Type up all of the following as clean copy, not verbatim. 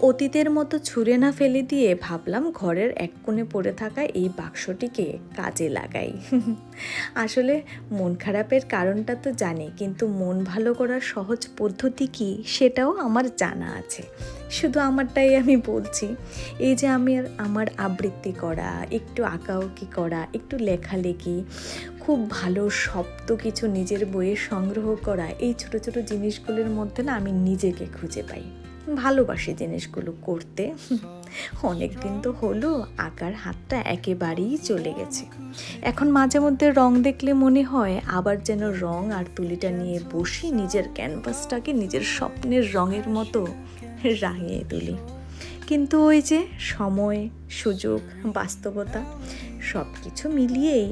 অতীতের মতো ছুঁড়ে না ফেলে দিয়ে ভাবলাম ঘরের এক কোণে পড়ে থাকা এই বাক্সটিকে কাজে লাগাই। আসলে মন খারাপের কারণটা তো জানি, কিন্তু মন ভালো করার সহজ পদ্ধতি কী সেটাও আমার জানা আছে। শুধু আমারটাই আমি বলছি। এই যে আমার আবৃত্তি করা, একটু আঁকাউকি করা, একটু লেখালেখি, খুব ভালো শব্দ কিছু নিজের বইয়ে সংগ্রহ করা, এই ছোট ছোট জিনিসগুলোর মধ্যে না আমি নিজেকে খুঁজে পাই। ভালোবাসি জিনিসগুলো করতে। অনেক দিন তো হলো আঁকার হাতটা একেবারেই চলে গেছে। এখন মাঝে মধ্যে রং দেখলে মনে হয় আবার যেন রং আর তুলিটা নিয়ে বসি, নিজের ক্যানভাসটাকে নিজের স্বপ্নের রঙের মতো রাঙিয়ে তুলি। কিন্তু ওই যে সময়, সুযোগ, বাস্তবতা সব কিছু মিলিয়েই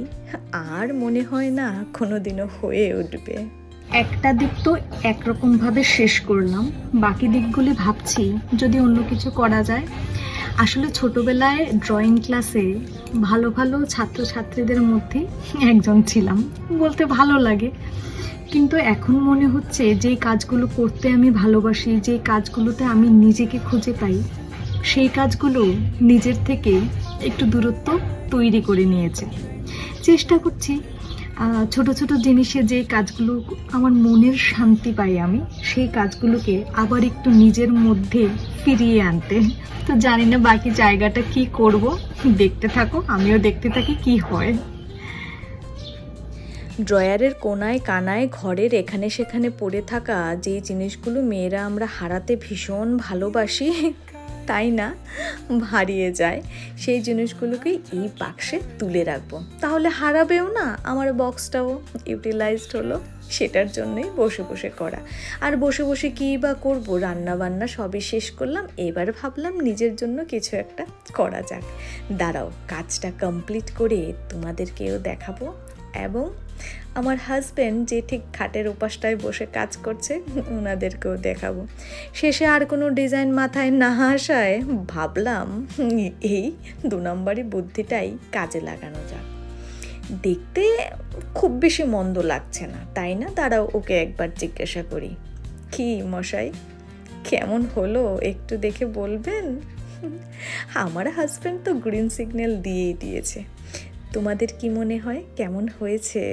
আর মনে হয় না কোনোদিনও হয়ে উঠবে। একটা দিক তো একরকমভাবে শেষ করলাম, বাকি দিকগুলি ভাবছি যদি অন্য কিছু করা যায়। আসলে ছোটবেলায় ড্রয়িং ক্লাসে ভালো ভালো ছাত্রছাত্রীদের মধ্যে একজন ছিলাম, বলতে ভালো লাগে। কিন্তু এখন মনে হচ্ছে যে কাজগুলো করতে আমি ভালোবাসি, যে কাজগুলোতে আমি নিজেকে খুঁজে পাই, সেই কাজগুলো নিজের থেকে একটু দূরত্ব তৈরি করে নিয়েছে। চেষ্টা করছি ছোট ছোট জিনিসে যে কাজগুলো আমার মনের শান্তি পাই আমি, সেই কাজগুলোকে আবার একটু নিজের মধ্যে ফিরিয়ে আনতে। তো জানি না বাকি জায়গাটা কি করব, দেখতে থাকো, আমিও দেখতে থাকি কি হয়। ড্রয়ারের কোনায় কানায় ঘরের এখানে সেখানে পড়ে থাকা যে জিনিসগুলো মেয়েরা আমরা হারাতে ভীষণ ভালোবাসি, তাই না, হারিয়ে যায়, সেই জিনিসগুলোকেই এই বাক্সে তুলে রাখবো। তাহলে হারাবেও না, আমার বক্সটাও ইউটিলাইজড হলো। সেটার জন্যই বসে বসে করা। আর বসে বসে কী বা করবো, রান্না বান্না সবই শেষ করলাম, এবার ভাবলাম নিজের জন্য কিছু একটা করা যাক। দাঁড়াও, কাজটা কমপ্লিট করে তোমাদেরকেও দেখাবো, এবং আমার হাজব্যান্ড যে ঠিক খাটের ওপাশটায় বসে কাজ করছে ওনাদেরকেও দেখাবো। শেষে আর কোনো ডিজাইন মাথায় না আসায় ভাবলাম এই 2 নম্বরই বুদ্ধিটাই কাজে লাগানো যাক। দেখতে খুব বেশি মন্দ লাগছে না, তাই না? দাঁড়াও, ওকে একবার জিজ্ঞাসা করি। কি মশাই, কেমন হলো একটু দেখে বলবেন? আমার হাজব্যান্ড তো গ্রিন সিগন্যাল দিয়েই দিয়েছে। তোমাদের কি মনে হয় কেমন হয়েছে?